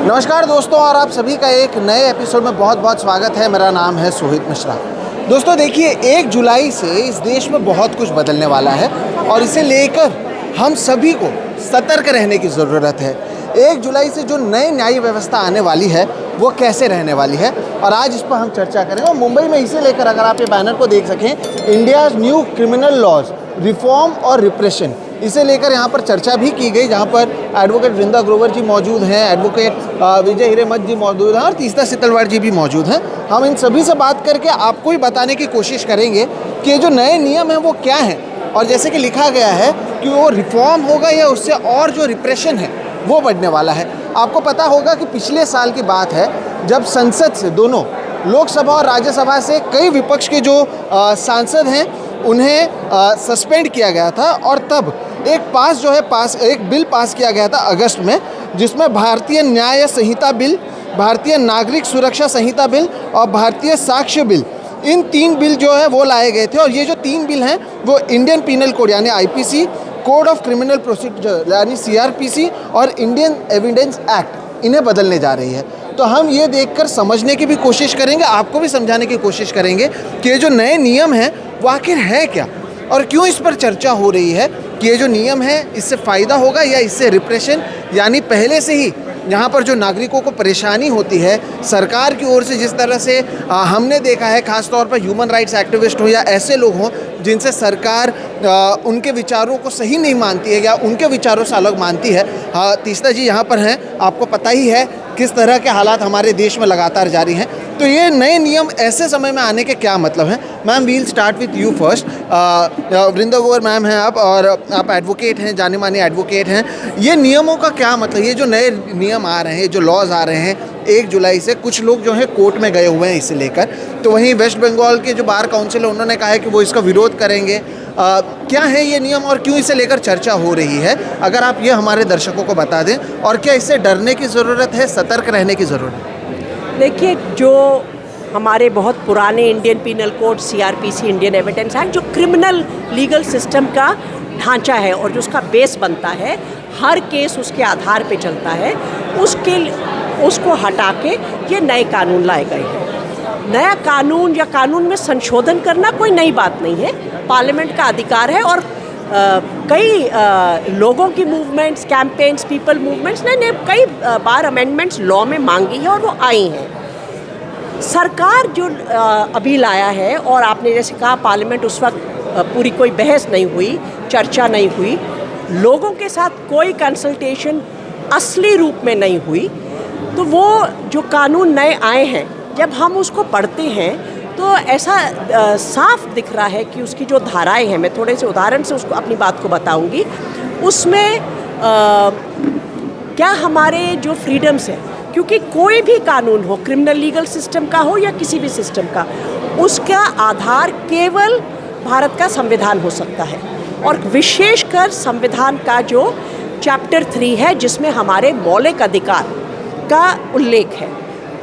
नमस्कार दोस्तों, और आप सभी का एक नए एपिसोड में बहुत बहुत स्वागत है। मेरा नाम है सोहित मिश्रा। दोस्तों देखिए, 1 जुलाई से इस देश में बहुत कुछ बदलने वाला है और इसे लेकर हम सभी को सतर्क रहने की ज़रूरत है। 1 जुलाई से जो नई न्याय व्यवस्था आने वाली है वो कैसे रहने वाली है, और आज इस पर हम चर्चा करेंगे। और मुंबई में इसे लेकर अगर आप ये बैनर को देख सकें, India's new criminal laws reform और रिप्रेशन, इसे लेकर यहाँ पर चर्चा भी की गई, जहाँ पर एडवोकेट वृंदा ग्रोवर जी मौजूद हैं, एडवोकेट विजय हिरेमठ जी मौजूद हैं और तीस्ता सितलवाड़ जी भी मौजूद हैं। हम इन सभी से बात करके आपको ही बताने की कोशिश करेंगे कि ये जो नए नियम हैं वो क्या हैं, और जैसे कि लिखा गया है कि वो रिफॉर्म होगा या उससे और जो रिप्रेशन है वो बढ़ने वाला है। आपको पता होगा कि पिछले साल की बात है जब संसद से, दोनों लोकसभा और राज्यसभा से, कई विपक्ष के जो सांसद हैं उन्हें सस्पेंड किया गया था, और तब एक बिल पास किया गया था अगस्त में, जिसमें भारतीय न्याय संहिता बिल, भारतीय नागरिक सुरक्षा संहिता बिल और भारतीय साक्ष्य बिल, इन 3 बिल जो है वो लाए गए थे। और ये जो 3 बिल हैं वो इंडियन पीनल कोड यानी IPC, code of criminal procedure यानी सीआरपीसी और इंडियन एविडेंस एक्ट, इन्हें बदलने जा रही है। तो हम ये देखकर समझने की भी कोशिश करेंगे, आपको भी समझाने की कोशिश करेंगे कि ये जो नए नियम हैं वो आखिर है क्या, और क्यों इस पर चर्चा हो रही है कि ये जो नियम है इससे फ़ायदा होगा या इससे रिप्रेशन, यानी पहले से ही यहाँ पर जो नागरिकों को परेशानी होती है सरकार की ओर से, जिस तरह से हमने देखा है, ख़ास तौर पर ह्यूमन राइट्स एक्टिविस्ट हो या ऐसे लोग हों जिनसे सरकार उनके विचारों को सही नहीं मानती है या उनके विचारों से अलग मानती है। तीस्ता जी यहाँ पर हैं, आपको पता ही है किस तरह के हालात हमारे देश में लगातार जारी हैं। तो ये नए नियम ऐसे समय में आने के क्या मतलब हैं? Ma'am, we'll start with you first. Vrinda Grover ma'am हैं आप, और आप एडवोकेट हैं, जाने माने एडवोकेट हैं। ये नियमों का क्या मतलब? ये जो नए नियम आ रहे हैं, जो लॉज आ रहे हैं 1 जुलाई से, कुछ लोग जो हैं कोर्ट में गए हुए हैं इसे लेकर, तो वहीं वेस्ट बंगाल के जो बार काउंसिल है उन्होंने कहा है कि वो इसका विरोध करेंगे। क्या है ये नियम और क्यों इसे लेकर चर्चा हो रही है? अगर आप ये हमारे दर्शकों को बता दें, और क्या इससे डरने की ज़रूरत है, सतर्क रहने की ज़रूरत है? देखिए, जो हमारे बहुत पुराने Indian penal code, CrPC, Indian evidence act, जो क्रिमिनल लीगल सिस्टम का ढांचा है और जो उसका बेस बनता है, हर केस उसके आधार पे चलता है, उसको हटा के ये नए कानून लाए गए हैं। नया कानून या कानून में संशोधन करना कोई नई बात नहीं है, पार्लियामेंट का अधिकार है। और कई लोगों की मूवमेंट्स, कैंपेन्स, पीपल मूवमेंट्स ने कई बार अमेंडमेंट्स लॉ में मांगी है और वो आई हैं। सरकार जो अभी लाया है, और आपने जैसे कहा पार्लियामेंट उस वक्त पूरी कोई बहस नहीं हुई, चर्चा नहीं हुई, लोगों के साथ कोई कंसल्टेशन असली रूप में नहीं हुई, तो वो जो कानून नए आए हैं जब हम उसको पढ़ते हैं तो ऐसा साफ दिख रहा है कि उसकी जो धाराएं हैं, मैं थोड़े से उदाहरण से उसको अपनी बात को बताऊंगी, उसमें क्या हमारे जो फ्रीडम्स हैं, क्योंकि कोई भी कानून हो, क्रिमिनल लीगल सिस्टम का हो या किसी भी सिस्टम का, उसका आधार केवल भारत का संविधान हो सकता है, और विशेषकर संविधान का जो चैप्टर 3 है जिसमें हमारे मौलिक अधिकार का उल्लेख है।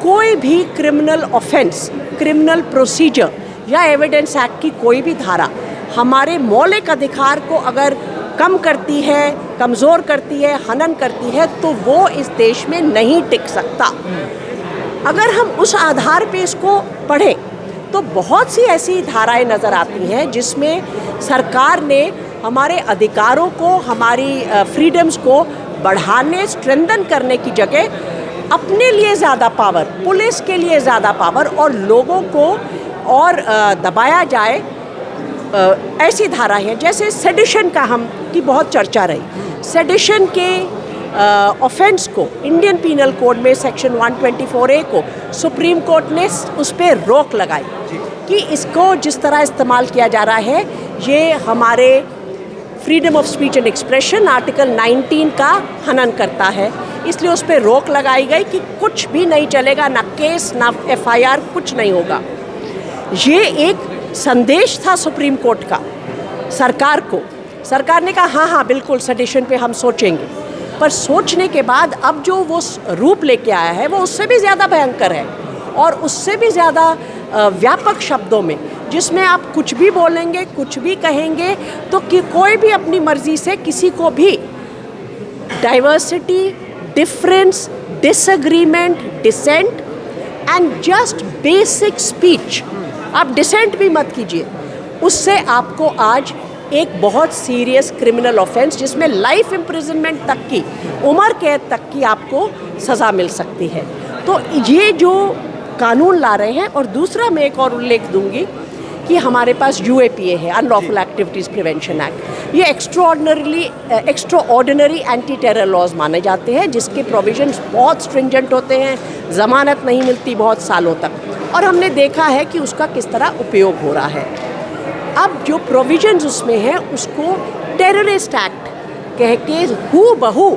कोई भी क्रिमिनल ऑफेंस, क्रिमिनल प्रोसीजर या एविडेंस एक्ट की कोई भी धारा हमारे मौलिक अधिकार को अगर कम करती है, कमज़ोर करती है, हनन करती है, तो वो इस देश में नहीं टिक सकता। अगर हम उस आधार पे इसको पढ़ें तो बहुत सी ऐसी धाराएं नज़र आती हैं जिसमें सरकार ने हमारे अधिकारों को, हमारी फ्रीडम्स को बढ़ाने, स्ट्रेंथन करने की जगह अपने लिए ज़्यादा पावर, पुलिस के लिए ज़्यादा पावर, और लोगों को और दबाया जाए, ऐसी धारा है। जैसे सेडिशन की बहुत चर्चा रही। सेडिशन के ऑफेंस को इंडियन पीनल कोड में सेक्शन 124A को सुप्रीम कोर्ट ने उस पर रोक लगाई कि इसको जिस तरह इस्तेमाल किया जा रहा है, ये हमारे freedom of speech and expression article 19 का हनन करता है। इसलिए उस पर रोक लगाई गई कि कुछ भी नहीं चलेगा, ना केस, ना FIR, कुछ नहीं होगा। ये एक संदेश था सुप्रीम कोर्ट का सरकार को। सरकार ने कहा हाँ बिल्कुल सेडिशन पे हम सोचेंगे, पर सोचने के बाद अब जो वो रूप लेके आया है वो उससे भी ज़्यादा भयंकर है और उससे भी ज़्यादा व्यापक शब्दों में, जिसमें आप कुछ भी बोलेंगे, कुछ भी कहेंगे तो कि कोई भी अपनी मर्ज़ी से किसी को भी diversity, difference, disagreement, dissent and just basic speech, आप डिसेंट भी मत कीजिए, उससे आपको आज एक बहुत सीरियस क्रिमिनल ऑफेंस जिसमें लाइफ इम्प्रिजनमेंट तक की, उम्र कैद तक की आपको सज़ा मिल सकती है। तो ये जो कानून ला रहे हैं, और दूसरा मैं एक और उल्लेख दूंगी कि हमारे पास UAPA है, अनलॉफुल एक्टिविटीज़ प्रिवेंशन एक्ट। ये एक्स्ट्राऑर्डिनरी एंटी टेरर लॉज माने जाते हैं, जिसके प्रोविजंस बहुत स्ट्रिंजेंट होते हैं, ज़मानत नहीं मिलती बहुत सालों तक, और हमने देखा है कि उसका किस तरह उपयोग हो रहा है। अब जो प्रोविजंस उसमें है उसको टेररिस्ट एक्ट कह के हूबहू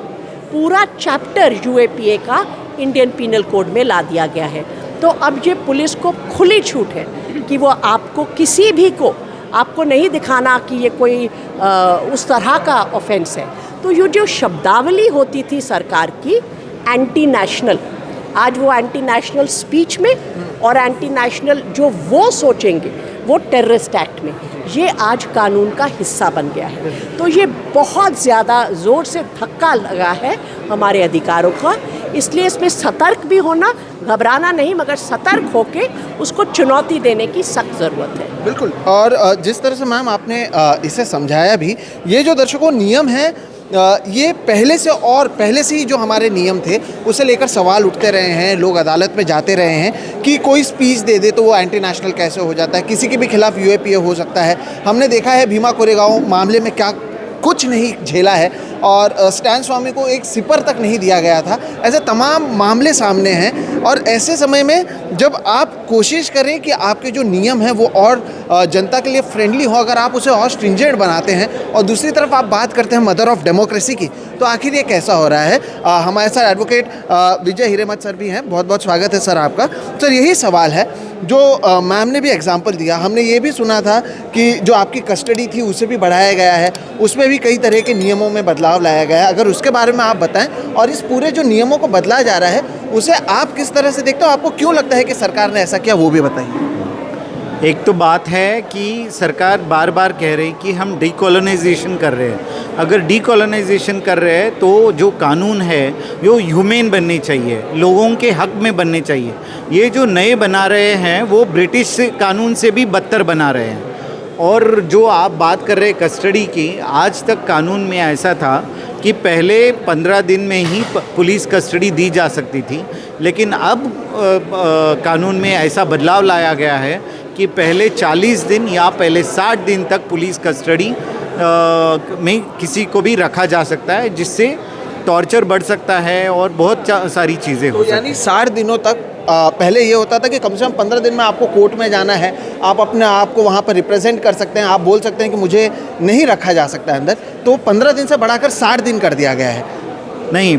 पूरा चैप्टर UAPA का इंडियन पीनल कोड में ला दिया गया है। तो अब ये पुलिस को खुली छूट है कि वो आपको किसी भी को आपको नहीं दिखाना कि ये कोई उस तरह का ऑफेंस है। तो ये जो शब्दावली होती थी सरकार की एंटी नेशनल, आज वो एंटी नेशनल स्पीच में और एंटी नेशनल जो वो सोचेंगे वो टेररिस्ट एक्ट में, ये आज कानून का हिस्सा बन गया है। तो ये बहुत ज़्यादा ज़ोर से धक्का लगा है हमारे अधिकारों का, इसलिए इसमें सतर्क भी होना, घबराना नहीं, मगर सतर्क होके उसको चुनौती देने की सख्त ज़रूरत है। बिल्कुल। और जिस तरह से मैम आपने इसे समझाया भी, ये जो दर्शकों नियम है, ये पहले से ही जो हमारे नियम थे उसे लेकर सवाल उठते रहे हैं, लोग अदालत में जाते रहे हैं कि कोई स्पीच दे दे तो वो एंटी नेशनल कैसे हो जाता है, किसी के भी खिलाफ UAPA हो सकता है। हमने देखा है भीमा कोरेगांव मामले में क्या कुछ नहीं झेला है, और स्टैन स्वामी को एक सिपर तक नहीं दिया गया था। ऐसे तमाम मामले सामने हैं, और ऐसे समय में जब आप कोशिश करें कि आपके जो नियम हैं वो और जनता के लिए फ्रेंडली हो, अगर आप उसे और स्ट्रिंजेंट बनाते हैं, और दूसरी तरफ आप बात करते हैं मदर ऑफ डेमोक्रेसी की, तो आखिर ये कैसा हो रहा है। हमारे साथ एडवोकेट विजय हिरेमठ सर भी हैं, बहुत बहुत स्वागत है सर आपका। सर, यही सवाल है जो मैम ने भी एग्जाम्पल दिया, हमने ये भी सुना था कि जो आपकी कस्टडी थी उसे भी बढ़ाया गया है, उसमें भी कई तरह के नियमों में बदलाव लाया गया है। अगर उसके बारे में आप बताएं, और इस पूरे जो नियमों को बदला जा रहा है उसे आप किस तरह से देखते हो, आपको क्यों लगता है कि सरकार ने ऐसा किया, वो भी बताइए। एक तो बात है कि सरकार बार बार कह रही कि हम डीकोलोनाइजेशन कर रहे हैं। अगर डीकोलोनाइजेशन कर रहे हैं तो जो कानून है वो ह्यूमेन बनने चाहिए, लोगों के हक में बनने चाहिए। ये जो नए बना रहे हैं वो ब्रिटिश कानून से भी बदतर बना रहे हैं। और जो आप बात कर रहे हैं कस्टडी की, आज तक कानून में ऐसा था कि पहले 15 दिन में ही पुलिस कस्टडी दी जा सकती थी, लेकिन अब कानून में ऐसा बदलाव लाया गया है कि पहले 40 दिन या पहले 60 दिन तक पुलिस कस्टडी में किसी को भी रखा जा सकता है, जिससे टॉर्चर बढ़ सकता है और बहुत सारी चीज़ें हो सकती हैं। यानी 60 दिनों तक पहले ये होता था कि कम से कम 15 दिन में आपको कोर्ट में जाना है, आप अपने आप को वहाँ पर रिप्रेजेंट कर सकते हैं, आप बोल सकते हैं कि मुझे नहीं रखा जा सकता है अंदर, तो 15 दिन से बढ़ाकर 60 दिन कर दिया गया है। नहीं,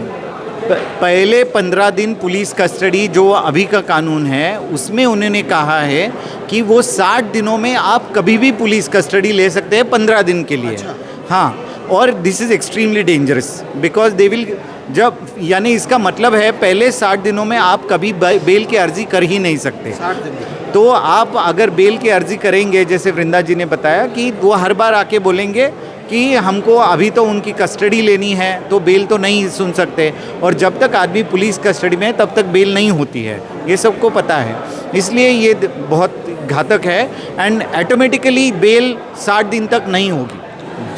पहले 15 दिन पुलिस कस्टडी जो अभी का कानून है उसमें उन्होंने कहा है कि वो 60 दिनों में आप कभी भी पुलिस कस्टडी ले सकते हैं 15 दिन के लिए। अच्छा। हाँ, और this is extremely dangerous because they will, जब यानी इसका मतलब है पहले 60 दिनों में आप कभी बेल की अर्जी कर ही नहीं सकते। 60 दिन तो आप अगर बेल की अर्जी करेंगे, जैसे वृंदा जी ने बताया कि वो हर बार आके बोलेंगे कि हमको अभी तो उनकी कस्टडी लेनी है, तो बेल तो नहीं सुन सकते, और जब तक आदमी पुलिस कस्टडी में है तब तक बेल नहीं होती है, ये सबको पता है। इसलिए ये बहुत घातक है, एंड ऑटोमेटिकली बेल 60 दिन तक नहीं होगी।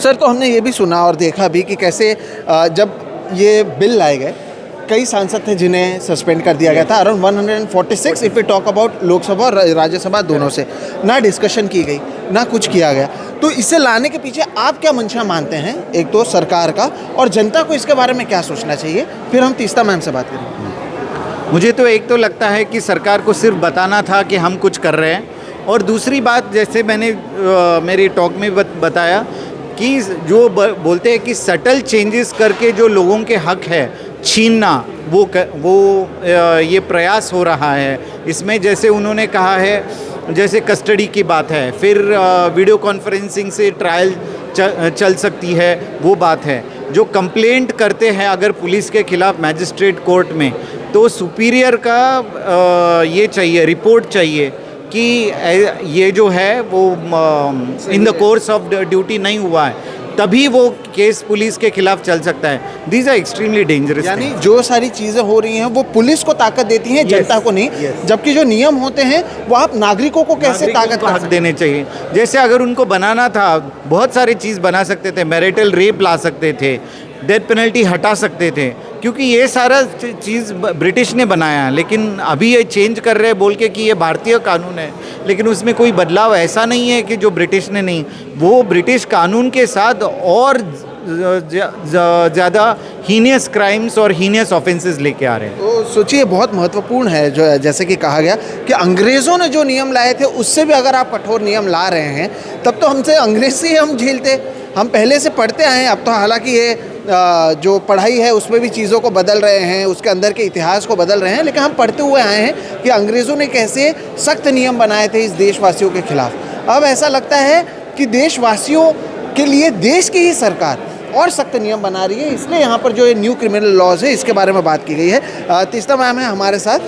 सर, तो हमने ये भी सुना और देखा भी कि कैसे जब ये बिल लाए गए, कई सांसद थे जिन्हें सस्पेंड कर दिया गया था, around 146 if we talk about Lok Sabha और राज्यसभा दोनों से, ना डिस्कशन की गई ना कुछ किया गया। तो इसे लाने के पीछे आप क्या मंशा मानते हैं, एक तो सरकार का, और जनता को इसके बारे में क्या सोचना चाहिए, फिर हम तीस्ता मैम से बात करेंगे। मुझे तो एक तो लगता है कि सरकार को सिर्फ बताना था कि हम कुछ कर रहे हैं, और दूसरी बात, जैसे मैंने मेरे टॉक में बताया कि जो बोलते हैं कि सटल चेंजेस करके जो लोगों के हक है छीनना, वो ये प्रयास हो रहा है इसमें। जैसे उन्होंने कहा है, जैसे कस्टडी की बात है, फिर वीडियो कॉन्फ्रेंसिंग से ट्रायल चल सकती है, वो बात है। जो कंप्लेंट करते हैं अगर पुलिस के खिलाफ मैजिस्ट्रेट कोर्ट में, तो सुपीरियर का ये चाहिए, रिपोर्ट चाहिए कि ये जो है वो in the course of duty नहीं हुआ है। तभी वो केस पुलिस के खिलाफ चल सकता है. These are extremely dangerous. यानी जो सारी चीज़ें हो रही हैं वो पुलिस को ताकत देती हैं, जनता को नहीं. जबकि जो नियम होते हैं वो आप नागरिकों को कैसे ताकत हक देने चाहिए. जैसे अगर उनको बनाना था, बहुत सारी चीज़ बना सकते थे. मैरिटल रेप ला सकते थे, डेथ पेनल्टी हटा सकते थे, क्योंकि ये सारा चीज़ ब्रिटिश ने बनाया. लेकिन अभी ये चेंज कर रहे हैं बोल के कि ये भारतीय कानून है, लेकिन उसमें कोई बदलाव ऐसा नहीं है कि जो ब्रिटिश ने नहीं, वो ब्रिटिश कानून के साथ और ज़्यादा हीनियस क्राइम्स और हीनियस ऑफेंसेस लेके आ रहे हैं. तो सोचिए, बहुत महत्वपूर्ण है जो जैसे कि कहा गया कि अंग्रेज़ों ने जो नियम लाए थे उससे भी अगर आप कठोर नियम ला रहे हैं तब तो हमसे अंग्रेज से ही हम झेलते. हम पहले से पढ़ते आए हैं. अब तो हालांकि ये जो पढ़ाई है उसमें भी चीज़ों को बदल रहे हैं, उसके अंदर के इतिहास को बदल रहे हैं, लेकिन हम पढ़ते हुए आए हैं कि अंग्रेज़ों ने कैसे सख्त नियम बनाए थे इस देशवासियों के खिलाफ. अब ऐसा लगता है कि देशवासियों के लिए देश की ही सरकार और सख्त नियम बना रही है, इसलिए यहाँ पर जो ये न्यू क्रिमिनल लॉज है इसके बारे में बात की गई है. तीस्ता मैम है हमारे साथ.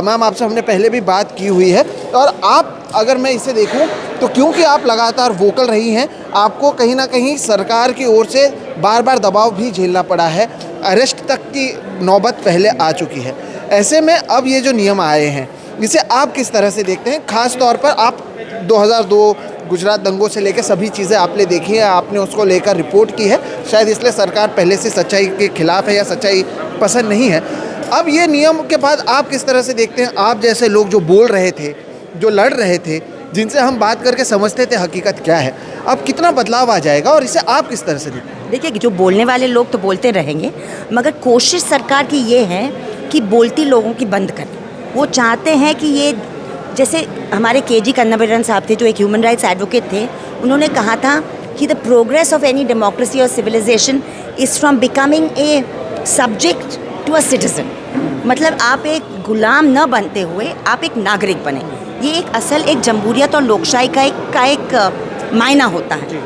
मैम, आपसे हमने पहले भी बात की हुई है, और आप अगर मैं इसे देखूं तो क्योंकि आप लगातार वोकल रही हैं, आपको कहीं ना कहीं सरकार की ओर से बार बार दबाव भी झेलना पड़ा है, अरेस्ट तक की नौबत पहले आ चुकी है. ऐसे में अब ये जो नियम आए हैं इसे आप किस तरह से देखते हैं? ख़ास तौर पर आप 2002 गुजरात दंगों से लेकर सभी चीज़ें आपने देखी है, आपने उसको लेकर रिपोर्ट की है, शायद इसलिए सरकार पहले से सच्चाई के खिलाफ है या सच्चाई पसंद नहीं है. अब ये नियम के बाद आप किस तरह से देखते हैं? आप जैसे लोग जो बोल रहे थे, जो लड़ रहे थे, जिनसे हम बात करके समझते थे हकीकत क्या है, अब कितना बदलाव आ जाएगा और इसे आप किस तरह से देखते हैं? देखिए, जो बोलने वाले लोग तो बोलते रहेंगे, मगर कोशिश सरकार की ये है कि बोलती लोगों की बंद करें. वो चाहते हैं कि ये, जैसे हमारे KG कन्नाबिरन साहब थे जो एक ह्यूमन राइट्स एडवोकेट थे, उन्होंने कहा था कि the progress of any democracy और civilisation is from becoming a subject to a citizen. मतलब आप एक गुलाम न बनते हुए आप एक नागरिक बने. ये एक असल एक जमहूरियत और लोकशाही का एक मायना होता है.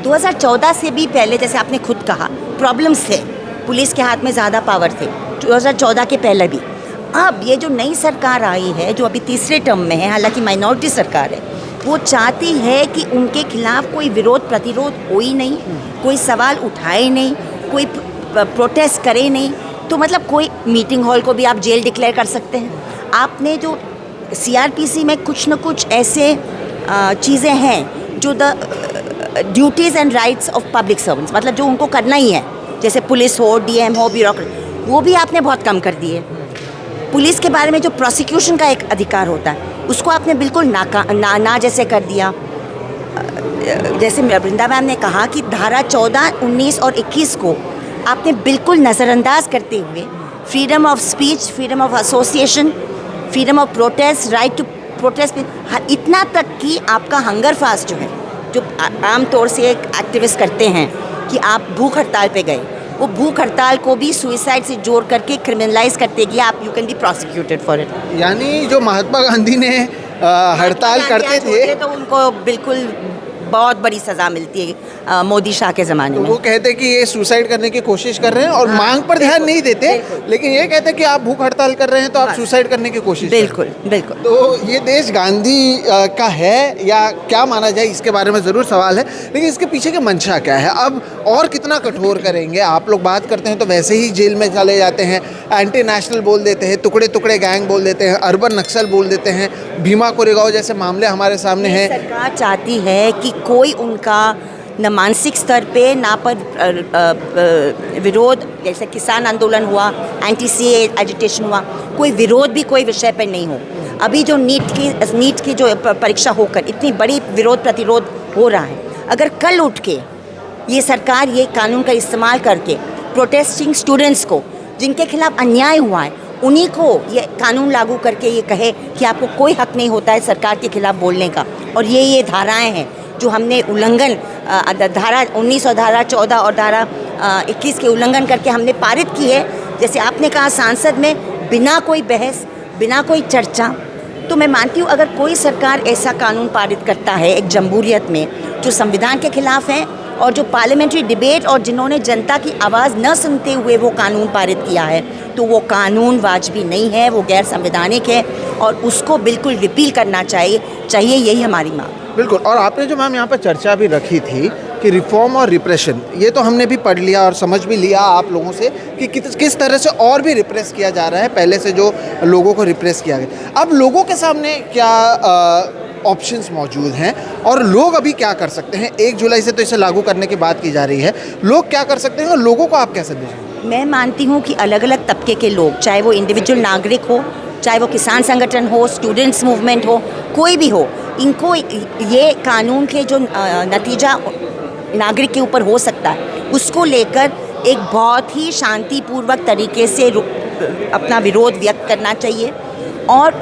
2014 से भी पहले, जैसे आपने खुद कहा, प्रॉब्लम्स थे, पुलिस के हाथ में ज़्यादा पावर थे 2014 के पहले भी. अब ये जो नई सरकार आई है, जो अभी तीसरे टर्म में है, हालांकि माइनॉरिटी सरकार है, वो चाहती है कि उनके खिलाफ कोई विरोध प्रतिरोध हो ही नहीं, कोई सवाल उठाए नहीं, कोई प्रोटेस्ट करे नहीं. तो मतलब कोई मीटिंग हॉल को भी आप जेल डिक्लेयर कर सकते हैं. आपने जो CRPC में कुछ न कुछ ऐसे चीज़ें हैं जो the duties and rights of public servants, मतलब जो उनको करना ही है, जैसे पुलिस हो, DM हो, ब्यूरोक्रेट, वो भी आपने बहुत कम कर दिए. पुलिस के बारे में जो प्रोसिक्यूशन का एक अधिकार होता है उसको आपने बिल्कुल ना जैसे कर दिया. जैसे वृंदा मैम ने कहा कि धारा 14, 19 और 21 को आपने बिल्कुल नज़रअंदाज करते हुए freedom of speech, freedom of association, freedom of protest, right to protest, इतना तक कि आपका हंगर फास्ट जो है, जो आमतौर से एक एक्टिविस्ट करते हैं कि आप भूख हड़ताल पे गए, वो भूख हड़ताल को भी सुइसाइड से जोड़ करके क्रिमिनलाइज करते कि आप, you can be prosecuted for it. यानी जो महात्मा गांधी ने हड़ताल करते थे तो उनको बिल्कुल बहुत बड़ी सज़ा मिलती है मोदी शाह के ज़माने में. वो कहते कि ये सुसाइड करने की कोशिश कर रहे हैं और मांग पर ध्यान नहीं देते, लेकिन ये कहते कि आप भूख हड़ताल कर रहे हैं तो आप सुसाइड करने की कोशिश बिल्कुल बिल्कुल. तो ये देश गांधी का है या क्या माना जाए, इसके बारे में ज़रूर सवाल है, लेकिन इसके पीछे की मंशा क्या है? अब और कितना कठोर करेंगे? आप लोग बात करते हैं तो वैसे ही जेल में चले जाते हैं, एंटी नेशनल बोल देते हैं, टुकड़े टुकड़े गैंग बोल देते हैं, अर्बन नक्सल बोल देते हैं, भीमा कोरेगांव जैसे मामले हमारे सामने हैं. सरकार चाहती है कि कोई उनका न मानसिक स्तर पे ना पर विरोध, जैसे किसान आंदोलन हुआ, एंटी-CA एजिटेशन हुआ, कोई विरोध भी कोई विषय पर नहीं हो. अभी जो नीट की जो परीक्षा होकर इतनी बड़ी विरोध प्रतिरोध हो रहा है, अगर कल उठ के ये सरकार ये कानून का इस्तेमाल करके प्रोटेस्टिंग स्टूडेंट्स को, जिनके खिलाफ अन्याय हुआ है, उन्हीं को ये कानून लागू करके ये कहे कि आपको कोई हक नहीं होता है सरकार के खिलाफ बोलने का, और ये धाराएं हैं जो हमने उल्लंघन, धारा 19 और धारा 14 और धारा 21 के उल्लंघन करके हमने पारित की है. जैसे आपने कहा, सांसद में बिना कोई बहस, बिना कोई चर्चा. तो मैं मानती हूँ अगर कोई सरकार ऐसा कानून पारित करता है एक जमहूरियत में जो संविधान के खिलाफ है, और जो पार्लियामेंट्री डिबेट और जिन्होंने जनता की आवाज़ न सुनते हुए वो कानून पारित किया है, तो वो कानून वाजबी नहीं है, वो गैर संवैधानिक है, और उसको बिल्कुल रिपील करना चाहिए. यही हमारी मांग. बिल्कुल. और आपने जो मैम यहाँ पर चर्चा भी रखी थी कि रिफॉर्म और रिप्रेशन, ये तो हमने भी पढ़ लिया और समझ भी लिया आप लोगों से कि किस तरह से और भी रिप्रेस किया जा रहा है पहले से जो लोगों को रिप्रेस किया गया। अब लोगों के सामने क्या ऑप्शंस मौजूद हैं और लोग अभी क्या कर सकते हैं? 1 जुलाई से तो इसे लागू करने की बात की जा रही है, लोग क्या कर सकते हैं और लोगों को आप क्या संदेश देंगे? मैं मानती हूँ कि अलग अलग तबके के लोग, चाहे वो इंडिविजुअल नागरिक हो, चाहे वो किसान संगठन हो, स्टूडेंट्स मूवमेंट हो, कोई भी हो, इनको ये कानून के जो नतीजा नागरिक के ऊपर हो सकता है उसको लेकर एक बहुत ही शांतिपूर्वक तरीके से अपना विरोध व्यक्त करना चाहिए। और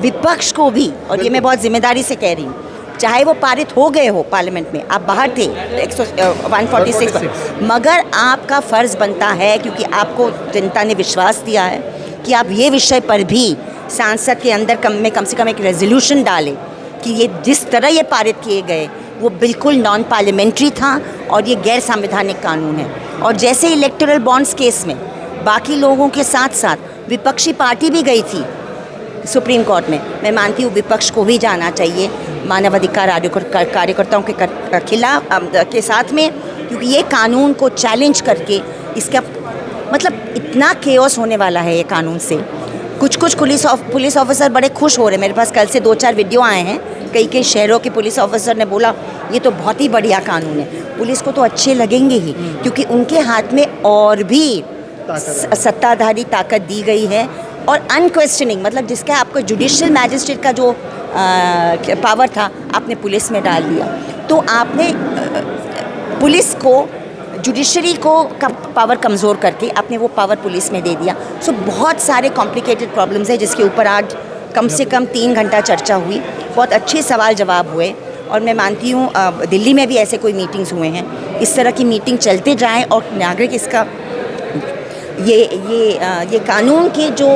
विपक्ष को भी, और ये मैं बहुत जिम्मेदारी से कह रही हूँ, चाहे वो पारित हो गए हो पार्लियामेंट में, आप बाहर थे 146 मगर आपका फ़र्ज़ बनता है, क्योंकि आपको जनता ने विश्वास दिया है कि आप ये विषय पर भी सांसद के अंदर कम से कम एक रेजोल्यूशन डालें कि ये जिस तरह ये पारित किए गए वो बिल्कुल नॉन पार्लियामेंट्री था और ये गैर संवैधानिक कानून है। और जैसे इलेक्टोरल बॉन्ड्स केस में बाकी लोगों के साथ साथ विपक्षी पार्टी भी गई थी सुप्रीम कोर्ट में, मैं मानती हूँ विपक्ष को भी जाना चाहिए मानवाधिकार कार्यकर्ताओं के खिलाफ के साथ में, क्योंकि ये कानून को चैलेंज करके इसका मतलब इतना केओस होने वाला है ये कानून से। कुछ पुलिस ऑफिसर बड़े खुश हो रहे हैं। मेरे पास कल से 2-4 वीडियो आए हैं, कई शहरों के पुलिस ऑफिसर ने बोला ये तो बहुत ही बढ़िया कानून है। पुलिस को तो अच्छे लगेंगे ही, क्योंकि उनके हाथ में और भी सत्ताधारी ताकत दी गई है और अनक्वेश्चनिंग, मतलब जिसका आपको जुडिशियल मैजिस्ट्रेट का जो पावर था आपने पुलिस में डाल दिया, तो आपने पुलिस को, जुडिशरी को का पावर कमज़ोर करके आपने वो पावर पुलिस में दे दिया। सो बहुत सारे कॉम्प्लिकेटेड प्रॉब्लम्स हैं जिसके ऊपर आज कम से कम 3 घंटा चर्चा हुई, बहुत अच्छे सवाल जवाब हुए। और मैं मानती हूँ दिल्ली में भी ऐसे कोई मीटिंग्स हुए हैं, इस तरह की मीटिंग चलते जाएं और नागरिक इसका ये कानून के जो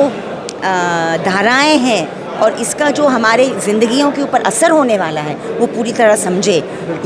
धाराएं हैं और इसका जो हमारे ज़िंदगियों के ऊपर असर होने वाला है वो पूरी तरह समझे,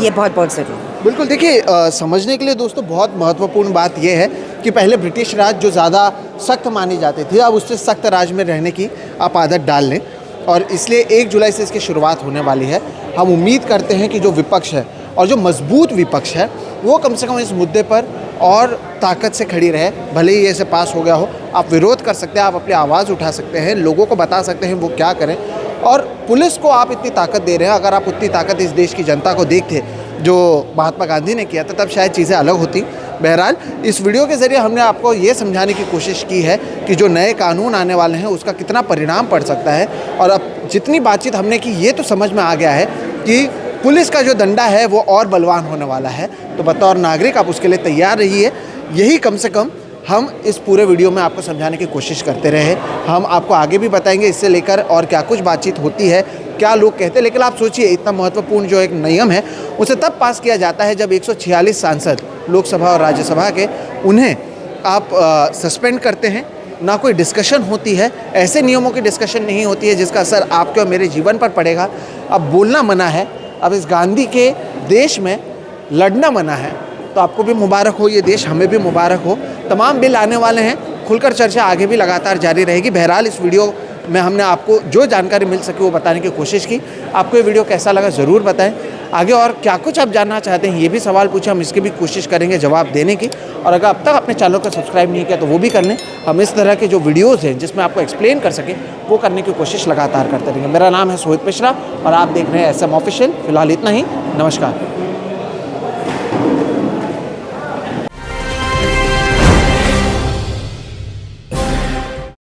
ये बहुत बहुत ज़रूरी है। बिल्कुल, देखिए समझने के लिए दोस्तों बहुत महत्वपूर्ण बात यह है कि पहले ब्रिटिश राज जो ज़्यादा सख्त माने जाते थे, अब उससे सख्त राज में रहने की आप आदत डाल लें, और इसलिए 1 जुलाई से इसकी शुरुआत होने वाली है। हम उम्मीद करते हैं कि जो विपक्ष है और जो मजबूत विपक्ष है वो कम से कम इस मुद्दे पर और ताकत से खड़ी रहे। भले ही ऐसे पास हो गया हो, आप विरोध कर सकते हैं, आप अपनी आवाज़ उठा सकते हैं, लोगों को बता सकते हैं वो क्या करें। और पुलिस को आप इतनी ताकत दे रहे हैं, अगर आप उतनी ताकत इस देश की जनता को देखते जो महात्मा गांधी ने किया था, तब शायद चीज़ें अलग होती। बहरहाल इस वीडियो के ज़रिए हमने आपको ये समझाने की कोशिश की है कि जो नए कानून आने वाले हैं उसका कितना परिणाम पड़ सकता है। और अब जितनी बातचीत हमने की, ये तो समझ में आ गया है कि पुलिस का जो डंडा है वो और बलवान होने वाला है। तो बतौर नागरिक आप उसके लिए तैयार रहिए। यही कम से कम हम इस पूरे वीडियो में आपको समझाने की कोशिश करते रहे। हम आपको आगे भी बताएंगे इससे लेकर और क्या कुछ बातचीत होती है, क्या लोग कहते हैं। लेकिन आप सोचिए, इतना महत्वपूर्ण जो एक नियम है उसे तब पास किया जाता है जब 146 सांसद लोकसभा और राज्यसभा के, उन्हें आप सस्पेंड करते हैं, ना कोई डिस्कशन होती है। ऐसे नियमों की डिस्कशन नहीं होती है जिसका असर आपके और मेरे जीवन पर पड़ेगा। अब बोलना मना है, अब इस गांधी के देश में लड़ना मना है। तो आपको भी मुबारक हो, ये देश हमें भी मुबारक हो। तमाम बिल आने वाले हैं, खुलकर चर्चा आगे भी लगातार जारी रहेगी। बहरहाल इस वीडियो में हमने आपको जो जानकारी मिल सकी वो बताने की कोशिश की। आपको ये वीडियो कैसा लगा ज़रूर बताएं। आगे और क्या कुछ आप जानना चाहते हैं ये भी सवाल पूछें, हम इसकी भी कोशिश करेंगे जवाब देने की। और अगर अब तक अपने चैनल को सब्सक्राइब नहीं किया तो वो भी कर लें। हम इस तरह के जो वीडियोज़ हैं जिसमें आपको एक्सप्लेन कर सकें वो करने की कोशिश लगातार करते रहेंगे। मेरा नाम है सोहित मिश्रा और आप देख रहे हैं SM ऑफिशियल। फिलहाल इतना ही, नमस्कार।